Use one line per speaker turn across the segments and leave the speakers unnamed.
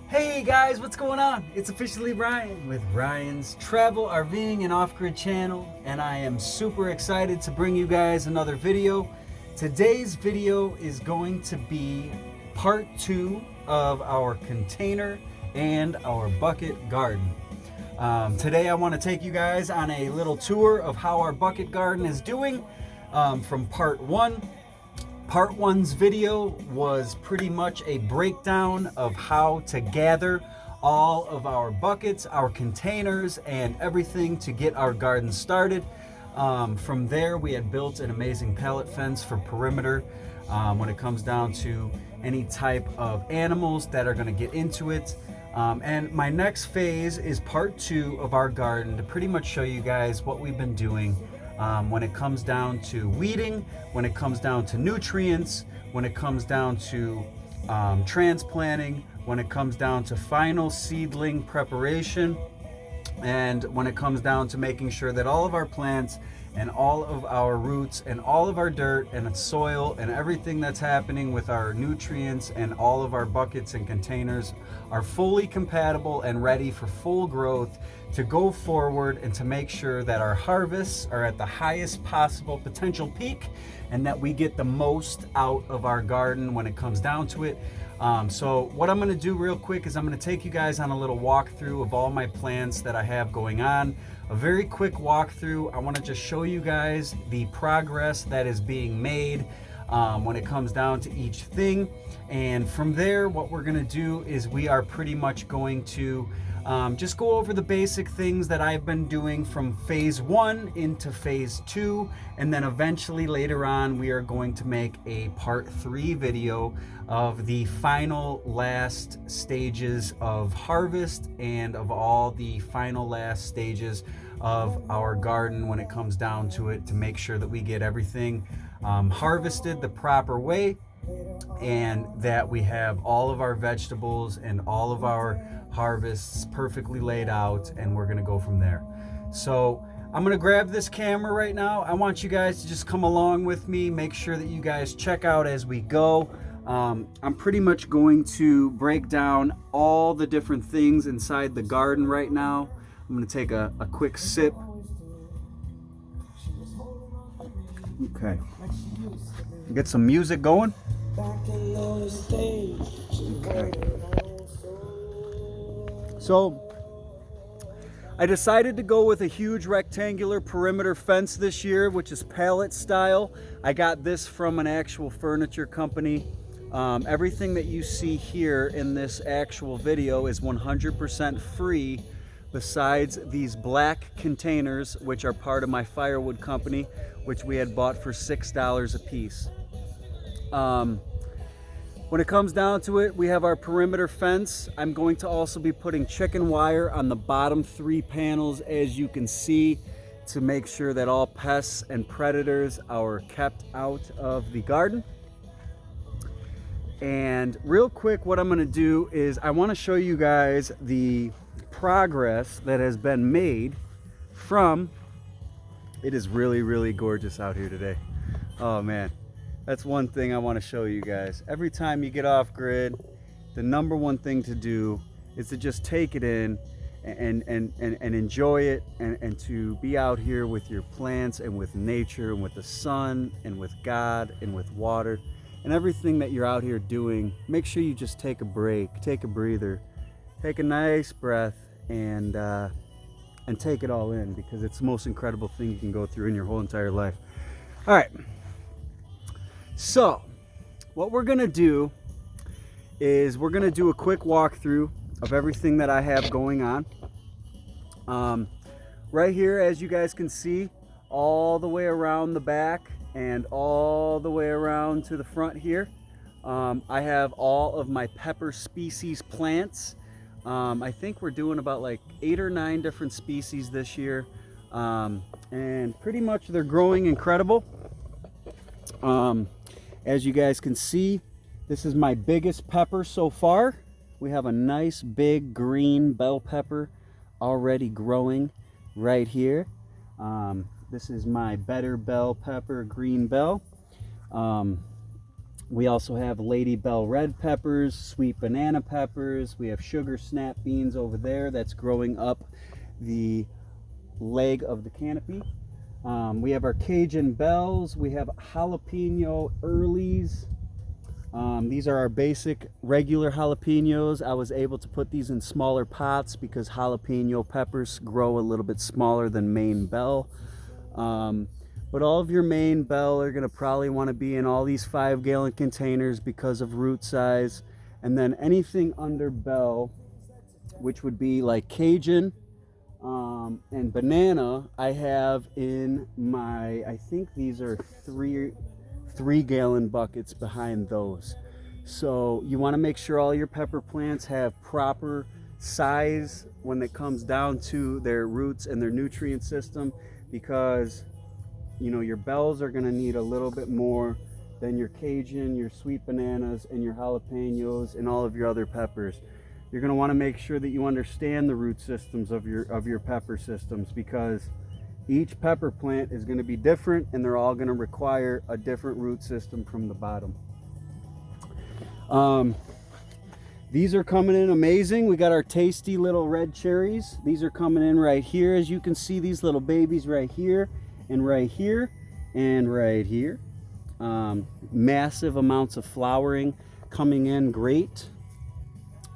Hey guys, what's going on? It's officially Ryan with Ryan's Travel, RVing, and Off-Grid channel, and I am super excited to bring you guys another video. Today's video is going to be part 2 of our container and our bucket garden. Today I want to take you guys on a little tour of how our bucket garden is doing from part 1. Part 1's video was pretty much a breakdown of how to gather all of our buckets, our containers, and everything to get our garden started. From there, we had built an amazing pallet fence for perimeter when it comes down to any type of animals that are going to get into it. And my next phase is part 2 of our garden to pretty much show you guys what we've been doing when it comes down to weeding, when it comes down to nutrients, when it comes down to transplanting, when it comes down to final seedling preparation, and when it comes down to making sure that all of our plants and all of our roots and all of our dirt and soil and everything that's happening with our nutrients and all of our buckets and containers are fully compatible and ready for full growth to go forward, and to make sure that our harvests are at the highest possible potential peak and that we get the most out of our garden when it comes down to it. So what I'm going to do real quick is I'm going to take you guys on a little walkthrough of all my plants that I have going on. A very quick walkthrough. I want to just show you guys the progress that is being made when it comes down to each thing. And from there, what we're going to do is we are pretty much going to just go over the basic things that I've been doing from phase 1 into phase 2, and then eventually later on we are going to make a part 3 video of the final last stages of harvest and of all the final last stages of our garden when it comes down to it, to make sure that we get everything harvested the proper way, and that we have all of our vegetables and all of our harvests perfectly laid out, and we're gonna go from there. So I'm gonna grab this camera right now. I want you guys to just come along with me, make sure that you guys check out as we go. I'm pretty much going to break down all the different things inside the garden right now. I'm gonna take a quick sip. Okay, get some music going. Okay. So I decided to go with a huge rectangular perimeter fence this year, which is pallet style. I got this from an actual furniture company. Everything that you see here in this actual video is 100% free, besides these black containers, which are part of my firewood company, which we had bought for $6 a piece. When it comes down to it, we have our perimeter fence. I'm going to also be putting chicken wire on the bottom 3 panels, as you can see, to make sure that all pests and predators are kept out of the garden. And real quick, what I'm going to do is I want to show you guys the progress that has been made from, it is really, really gorgeous out here today. Oh man. That's one thing I want to show you guys. Every time you get off grid, the number one thing to do is to just take it in and enjoy it, and to be out here with your plants and with nature and with the sun and with God and with water and everything that you're out here doing. Make sure you just take a break, take a breather, take a nice breath, and take it all in, because it's the most incredible thing you can go through in your whole entire life. All right. So what we're gonna do is we're gonna do a quick walkthrough of everything that I have going on. Right here, as you guys can see, all the way around the back and all the way around to the front here, I have all of my pepper species plants. I think we're doing about like 8 or 9 different species this year, and pretty much they're growing incredible. As you guys can see, this is my biggest pepper so far. We have a nice big green bell pepper already growing right here. This is my better bell pepper, green bell. We also have Lady Bell red peppers, sweet banana peppers. We have sugar snap beans over there that's growing up the leg of the canopy. We have our Cajun bells. We have jalapeno earlies. These are our basic regular jalapenos. I was able to put these in smaller pots because jalapeno peppers grow a little bit smaller than Maine bell. But all of your Maine bell are going to probably want to be in all these 5-gallon containers because of root size. And then anything under bell, which would be like Cajun and banana, I have in my, I think these are 3-gallon buckets behind those. So you want to make sure all your pepper plants have proper size when it comes down to their roots and their nutrient system, because you know your bells are going to need a little bit more than your Cajun, your sweet bananas, and your jalapenos and all of your other peppers. You're going to want to make sure that you understand the root systems of your pepper systems, because each pepper plant is going to be different and they're all going to require a different root system from the bottom. These are coming in amazing. We got our tasty little red cherries. These are coming in right here. As you can see, these little babies right here and right here and right here. Massive amounts of flowering coming in great.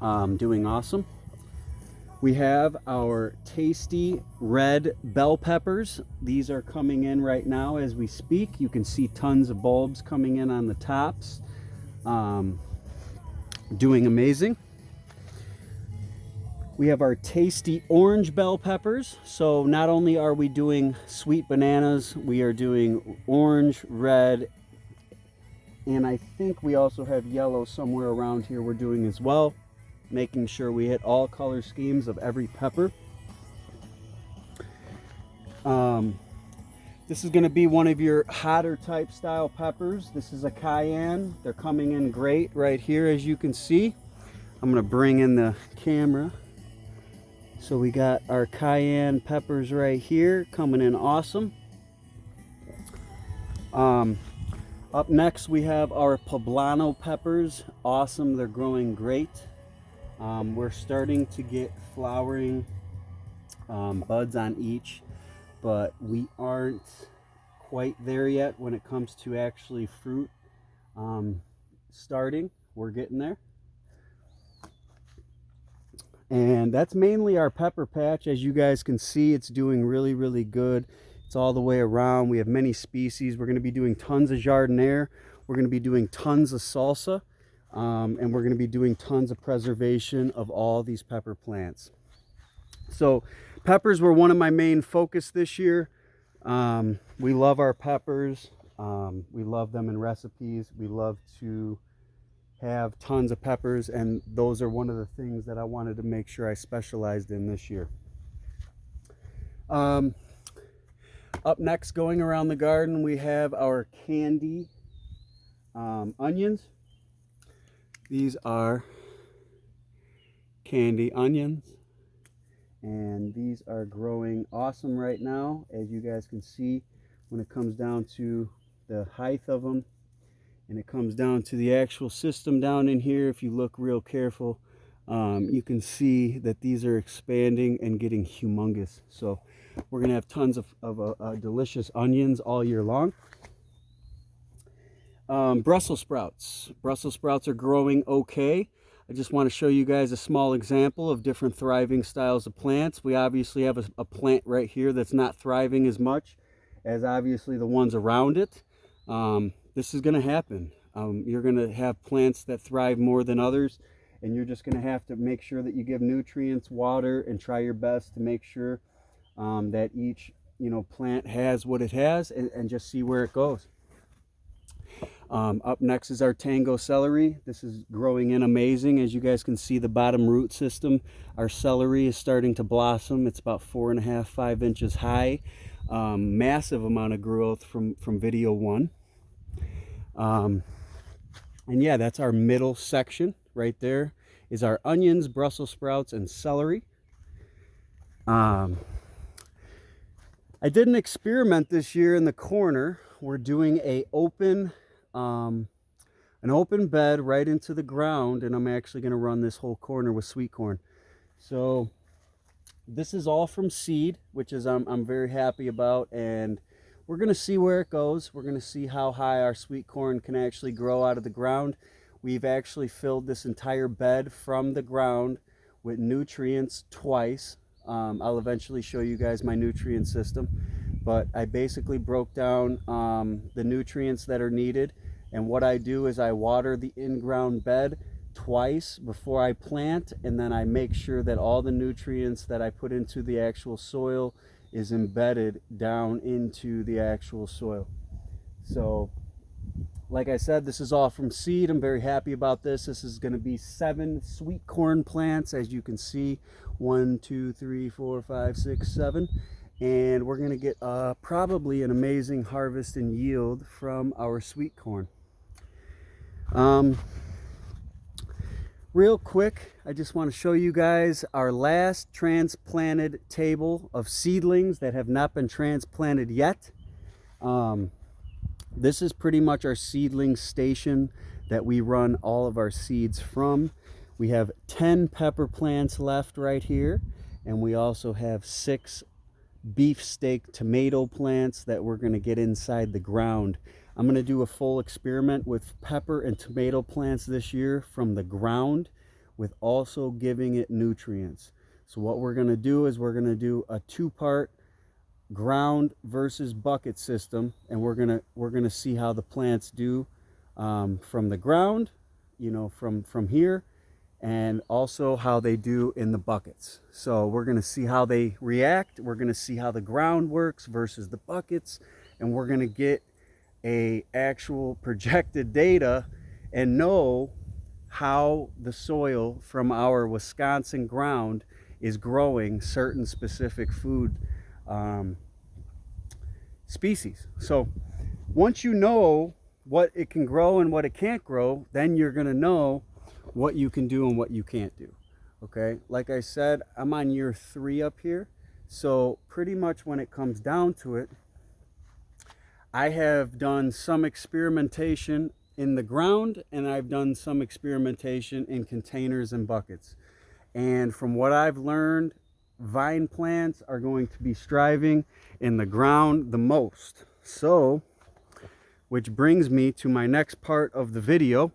Doing awesome. We have our tasty red bell peppers. These are coming in right now as we speak. You can see tons of bulbs coming in on the tops. Doing amazing. We have our tasty orange bell peppers. So not only are we doing sweet bananas, we are doing orange, red, and I think we also have yellow somewhere around here we're doing as well, making sure we hit all color schemes of every pepper. This is going to be one of your hotter type style peppers. This is a cayenne. They're coming in great right here, as you can see. I'm going to bring in the camera. So we got our cayenne peppers right here coming in awesome. Up next we have our poblano peppers. Awesome, they're growing great. We're starting to get flowering buds on each, but we aren't quite there yet when it comes to actually fruit starting. We're getting there. And that's mainly our pepper patch. As you guys can see, it's doing really, really good. It's all the way around. We have many species. We're going to be doing tons of jardiniere. We're going to be doing tons of salsa. And we're going to be doing tons of preservation of all these pepper plants. So peppers were one of my main focus this year. We love our peppers. We love them in recipes. We love to have tons of peppers, and those are one of the things that I wanted to make sure I specialized in this year. Up next, going around the garden, we have our candy onions. These are candy onions, and these are growing awesome right now, as you guys can see when it comes down to the height of them, and it comes down to the actual system down in here. If you look real careful, you can see that these are expanding and getting humongous. So we're gonna have tons of delicious onions all year long. Brussels sprouts. Brussels sprouts are growing okay. I just want to show you guys a small example of different thriving styles of plants. We obviously have a plant right here that's not thriving as much as obviously the ones around it. This is going to happen. You're going to have plants that thrive more than others, and you're just going to have to make sure that you give nutrients, water, and try your best to make sure that each plant has what it has, and just see where it goes. Up next is our tango celery. This is growing in amazing. As you guys can see, the bottom root system, our celery is starting to blossom. It's about 4.5, 5 inches high. Massive amount of growth from video 1. And yeah, that's our middle section right there is our onions, Brussels sprouts, and celery. I did an experiment this year in the corner. We're doing a open an open bed right into the ground, and I'm actually going to run this whole corner with sweet corn. So this is all from seed, which is I'm very happy about, and we're going to see where it goes. We're going to see how high our sweet corn can actually grow out of the ground. We've actually filled this entire bed from the ground with nutrients twice. I'll eventually show you guys my nutrient system, but I basically broke down the nutrients that are needed, and what I do is I water the in-ground bed twice before I plant, and then I make sure that all the nutrients that I put into the actual soil is embedded down into the actual soil. So like I said, this is all from seed. I'm very happy about this. This is going to be 7 sweet corn plants, as you can see. 1, 2, 3, 4, 5, 6, 7. And we're going to get probably an amazing harvest and yield from our sweet corn. Real quick, I just want to show you guys our last transplanted table of seedlings that have not been transplanted yet. This is pretty much our seedling station that we run all of our seeds from. We have 10 pepper plants left right here, and we also have 6 beefsteak tomato plants that we're going to get inside the ground. I'm going to do a full experiment with pepper and tomato plants this year from the ground, with also giving it nutrients. So what we're going to do is we're going to do a 2-part ground versus bucket system, and we're gonna see how the plants do from the ground, you know, from here, and also how they do in the buckets. So we're gonna see how they react. We're gonna see how the ground works versus the buckets, and we're gonna get a actual projected data and know how the soil from our Wisconsin ground is growing certain specific food species. So once you know what it can grow and what it can't grow, then you're going to know what you can do and what you can't do. Okay, like I said, I'm on year 3 up here, so pretty much when it comes down to it, I have done some experimentation in the ground, and I've done some experimentation in containers and buckets. And from what I've learned, vine plants are going to be striving in the ground the most. So, which brings me to my next part of the video.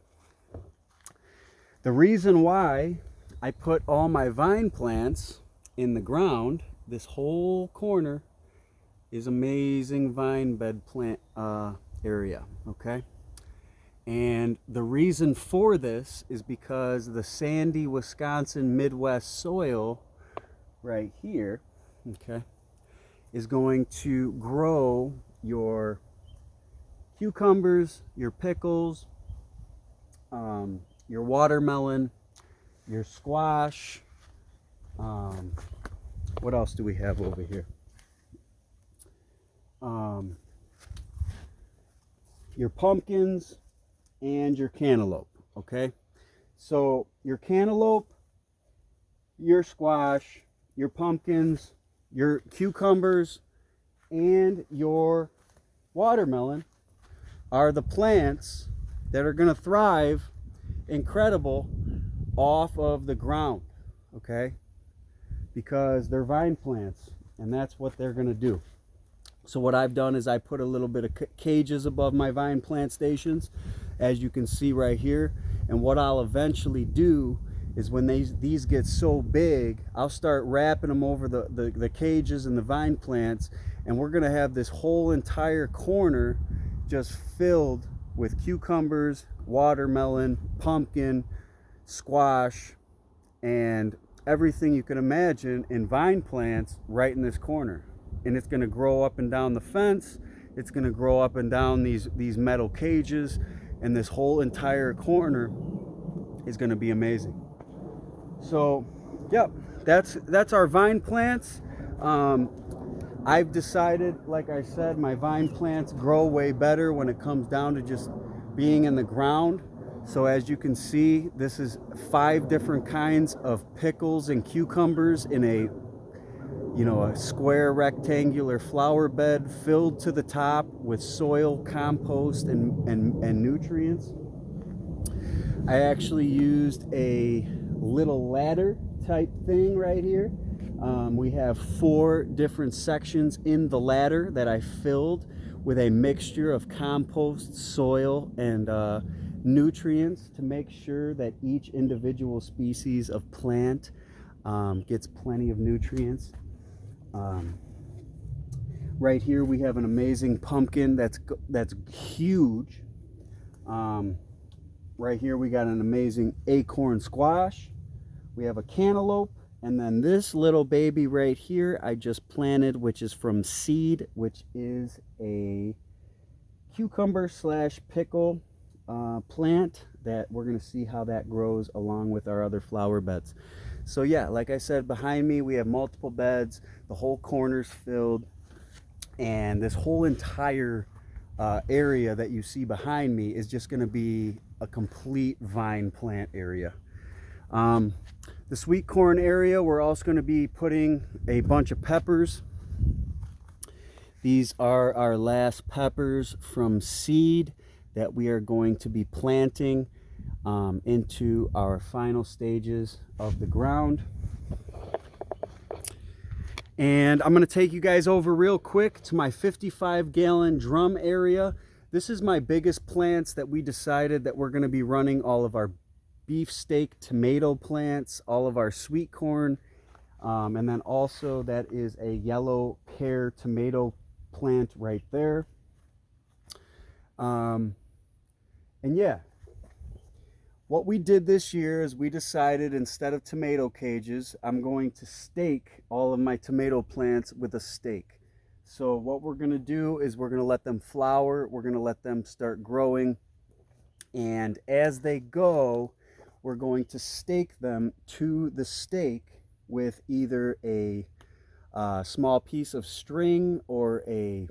The reason why I put all my vine plants in the ground, this whole corner is amazing vine bed plant area, okay? And the reason for this is because the sandy Wisconsin Midwest soil right here, okay, is going to grow your cucumbers, your pickles, your watermelon, your squash. What else do we have over here? Your pumpkins and your cantaloupe, okay? So your cantaloupe, your squash, your pumpkins, your cucumbers, and your watermelon are the plants that are going to thrive incredible off of the ground, okay? Because they're vine plants, and that's what they're going to do. So what I've done is I put a little bit of cages above my vine plant stations, as you can see right here. And what I'll eventually do is when these get so big, I'll start wrapping them over the cages and the vine plants, and we're gonna have this whole entire corner just filled with cucumbers, watermelon, pumpkin, squash, and everything you can imagine in vine plants right in this corner. And it's gonna grow up and down the fence, it's gonna grow up and down these metal cages, and this whole entire corner is gonna be amazing. So, yep, that's our vine plants. I've decided, like I said, my vine plants grow way better when it comes down to just being in the ground. So as you can see, this is 5 different kinds of pickles and cucumbers in a square rectangular flower bed filled to the top with soil, compost, and nutrients. I actually used a little ladder type thing right here. We have 4 different sections in the ladder that I filled with a mixture of compost, soil, and nutrients to make sure that each individual species of plant gets plenty of nutrients. Right here we have an amazing pumpkin that's huge. Right here we got an amazing acorn squash. We have a cantaloupe, and then this little baby right here I just planted, which is from seed, which is a cucumber slash pickle plant that we're going to see how that grows along with our other flower beds. So yeah, like I said, behind me we have multiple beds, the whole corner's filled, and this whole entire area that you see behind me is just going to be a complete vine plant area. The sweet corn area, we're also going to be putting a bunch of peppers. These are our last peppers from seed that we are going to be planting into our final stages of the ground. And I'm going to take you guys over real quick to my 55-gallon drum area. This is my biggest plants that we decided that we're going to be running all of our beefsteak tomato plants, all of our sweet corn, and then also that is a yellow pear tomato plant right there. And yeah, what we did this year is we decided instead of tomato cages, I'm going to stake all of my tomato plants with a stake. So what we're going to do is we're going to let them flower, we're going to let them start growing, and as they go, we're going to stake them to the stake with either a small piece of string or a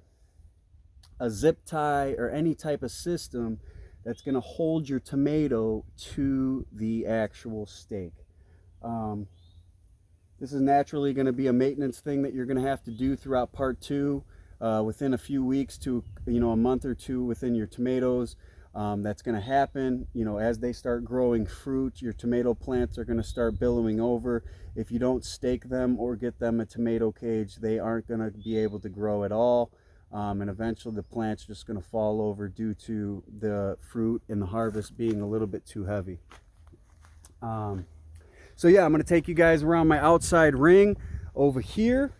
zip tie or any type of system that's going to hold your tomato to the actual stake. This is naturally going to be a maintenance thing that you're going to have to do throughout part 2 within a few weeks to a month or 2 within your tomatoes. That's going to happen, as they start growing fruit. Your tomato plants are going to start billowing over. If you don't stake them or get them a tomato cage, they aren't going to be able to grow at all, and eventually the plant's just going to fall over due to the fruit and the harvest being a little bit too heavy. So yeah, I'm going to take you guys around my outside ring over here.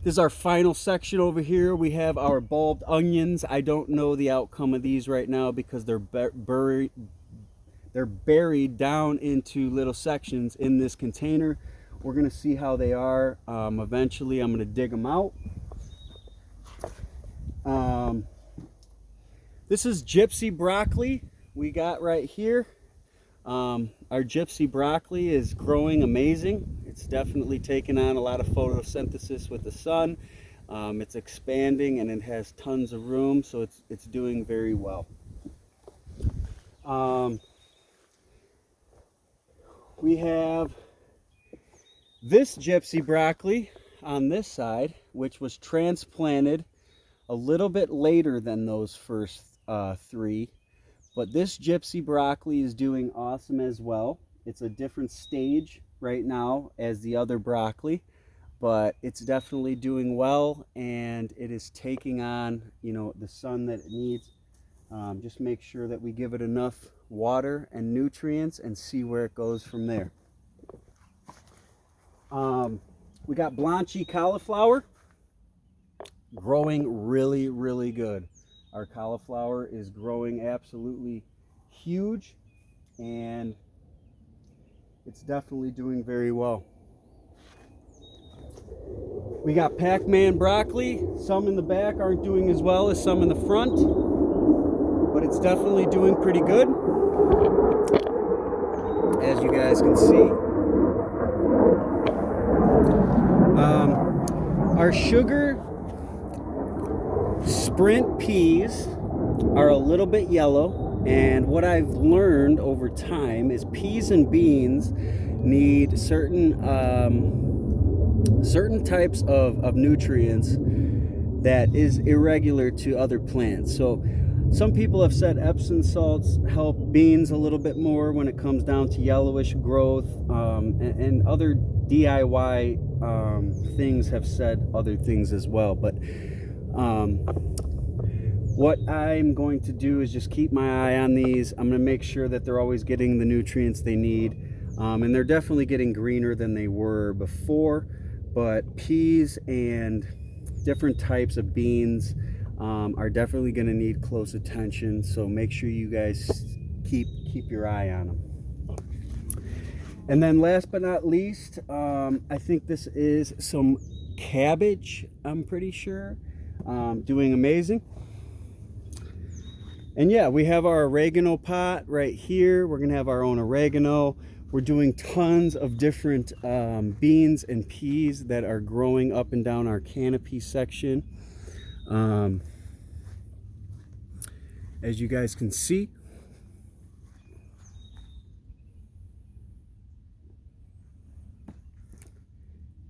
This is our final section over here. We have our bulbed onions. I don't know the outcome of these right now because they're buried down into little sections in this container. We're going to see how they are. Eventually, I'm going to dig them out. This is gypsy broccoli we got right here. Our gypsy broccoli is growing amazing. It's definitely taken on a lot of photosynthesis with the sun. It's expanding and it has tons of room, so it's doing very well. We have this gypsy broccoli on this side, which was transplanted a little bit later than those first 3. But this gypsy broccoli is doing awesome as well. It's a different stage right now as the other broccoli, but it's definitely doing well, and it is taking on, the sun that it needs. Just make sure that we give it enough water and nutrients and see where it goes from there. We got blanchy cauliflower growing really, really good. Our cauliflower is growing absolutely huge, and it's definitely doing very well. We got Pac-Man broccoli. Some in the back aren't doing as well as some in the front, but it's definitely doing pretty good, as you guys can see. Our sugar Sprint peas are a little bit yellow, and what I've learned over time is peas and beans need certain types of nutrients that is irregular to other plants. So Some people have said Epsom salts help beans a little bit more when it comes down to yellowish growth, and other DIY things have said other things as well. But what I'm going to do is just keep my eye on these. I'm going to make sure that they're always getting the nutrients they need, and they're definitely getting greener than they were before. But peas and different types of beans are definitely going to need close attention, so make sure you guys keep your eye on them. And then last but not least, I think this is some cabbage, I'm pretty sure, doing amazing. And yeah, we have our oregano pot right here. We're gonna have our own oregano. We're doing tons of different beans and peas that are growing up and down our canopy section. As you guys can see,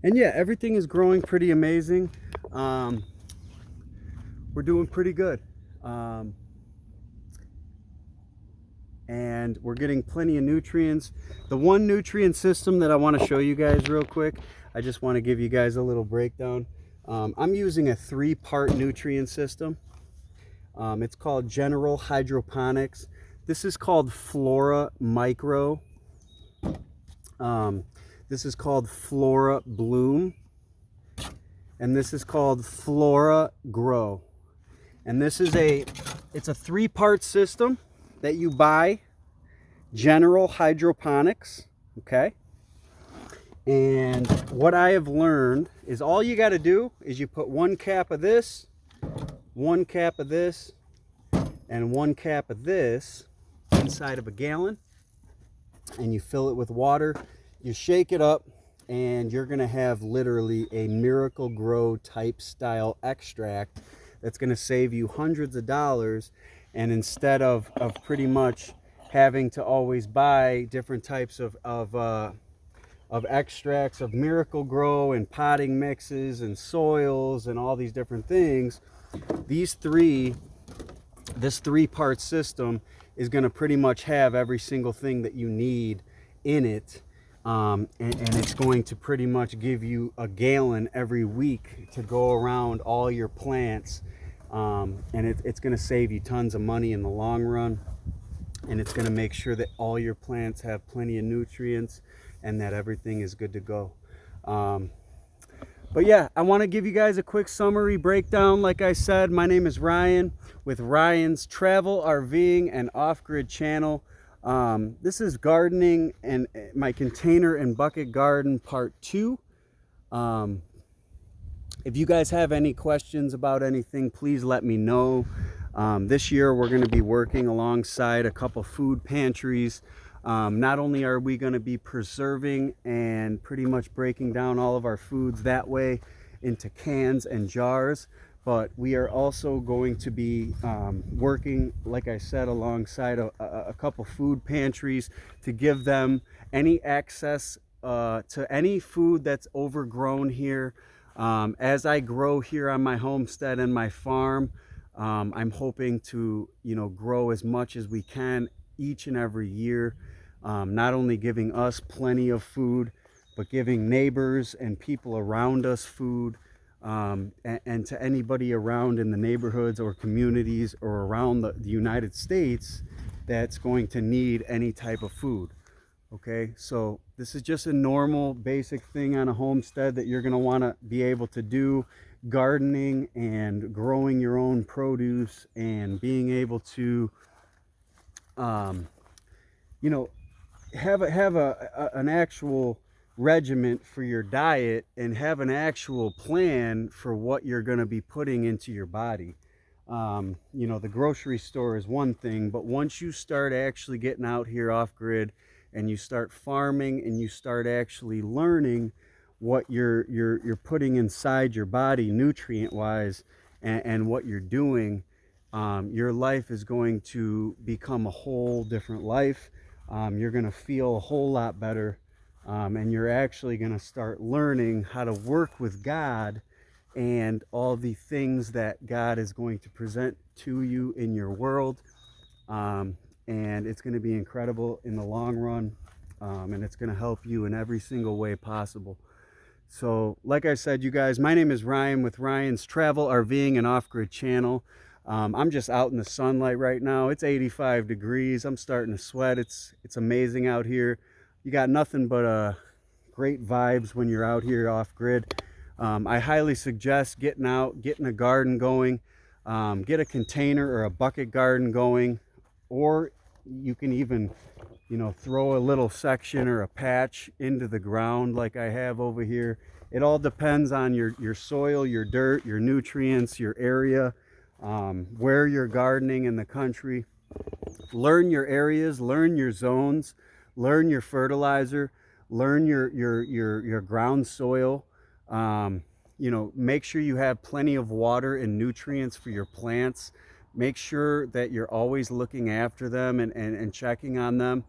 and yeah, everything is growing pretty amazing. We're doing pretty good, and we're getting plenty of nutrients. The one nutrient system that I want to show you guys real quick, I just want to give you guys a little breakdown. I'm using a 3-part nutrient system. It's called General Hydroponics. This is called Flora Micro. This is called Flora Bloom. And this is called Flora Grow. And this is it's a 3-part system that you buy. General Hydroponics, okay? And what I have learned is all you got to do is you put 1 cap of this, 1 cap of this, and 1 cap of this inside of a gallon, and you fill it with water. You shake it up, and you're going to have literally a Miracle-Gro type style extract that's going to save you hundreds of dollars. And instead of pretty much having to always buy different types of extracts of Miracle-Gro and potting mixes and soils and all these different things, this 3-part system is going to pretty much have every single thing that you need in it, and it's going to pretty much give you a gallon every week to go around all your plants, and it's going to save you tons of money in the long run, and it's going to make sure that all your plants have plenty of nutrients and that everything is good to go. But yeah, I want to give you guys a quick summary breakdown. Like I said, my name is Ryan with Ryan's Travel, RVing, and Off-Grid channel. This is gardening and my container and bucket garden part 2. If you guys have any questions about anything, please let me know. This year we're going to be working alongside a couple food pantries. Not only are we going to be preserving and pretty much breaking down all of our foods that way into cans and jars, but we are also going to be working, like I said, alongside a couple food pantries to give them any access to any food that's overgrown here. As I grow here on my homestead and my farm, I'm hoping to, grow as much as we can each and every year. Not only giving us plenty of food, but giving neighbors and people around us food, and to anybody around in the neighborhoods or communities or around the United States that's going to need any type of food. Okay, so this is just a normal basic thing on a homestead that you're going to want to be able to do. Gardening and growing your own produce and being able to have an actual regiment for your diet and have an actual plan for what you're going to be putting into your body. The grocery store is one thing, but once you start actually getting out here off grid and you start farming and you start actually learning what you're putting inside your body nutrient wise, and what you're doing, your life is going to become a whole different life. You're going to feel a whole lot better, and you're actually going to start learning how to work with God and all the things that God is going to present to you in your world. And it's going to be incredible in the long run, and it's going to help you in every single way possible. So like I said, you guys, my name is Ryan with Ryan's Travel, RVing, and Off-Grid channel. I'm just out in the sunlight right now. It's 85 degrees. I'm starting to sweat. It's amazing out here. You got nothing but great vibes when you're out here off-grid. I highly suggest getting out, getting a garden going. Get a container or a bucket garden going, or you can even, you know, throw a little section or a patch into the ground like I have over here. It all depends on your soil, your dirt, your nutrients, your area, where you're gardening in the country. Learn your areas, learn your zones, learn your fertilizer, learn your ground soil. You know, make sure you have plenty of water and nutrients for your plants. Make sure that you're always looking after them and checking on them.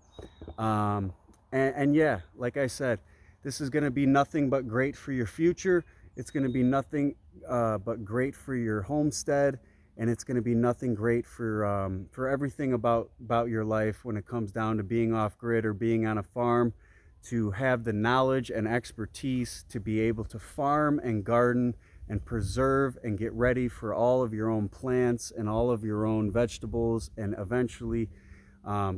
And yeah, like I said, this is going to be nothing but great for your future. It's going to be nothing but great for your homestead, and it's going to be nothing great for everything about your life when it comes down to being off-grid or being on a farm. To have the knowledge and expertise to be able to farm and garden and preserve and get ready for all of your own plants and all of your own vegetables, and eventually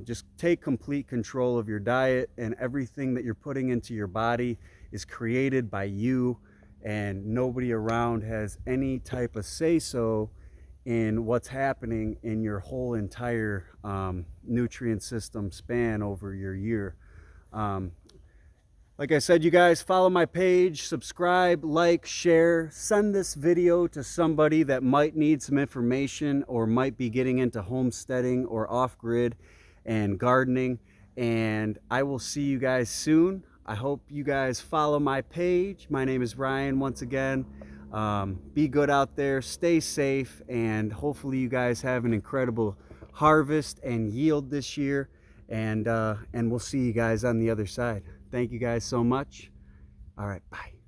just take complete control of your diet, and everything that you're putting into your body is created by you, and nobody around has any type of say-so in what's happening in your whole entire nutrient system span over your year. Like I said, you guys, follow my page, subscribe, like, share, send this video to somebody that might need some information or might be getting into homesteading or off-grid and gardening. And I will see you guys soon. I hope you guys follow my page. My name is Ryan once again. Be good out there, stay safe, and hopefully you guys have an incredible harvest and yield this year. And we'll see you guys on the other side. Thank you guys so much. All right, bye.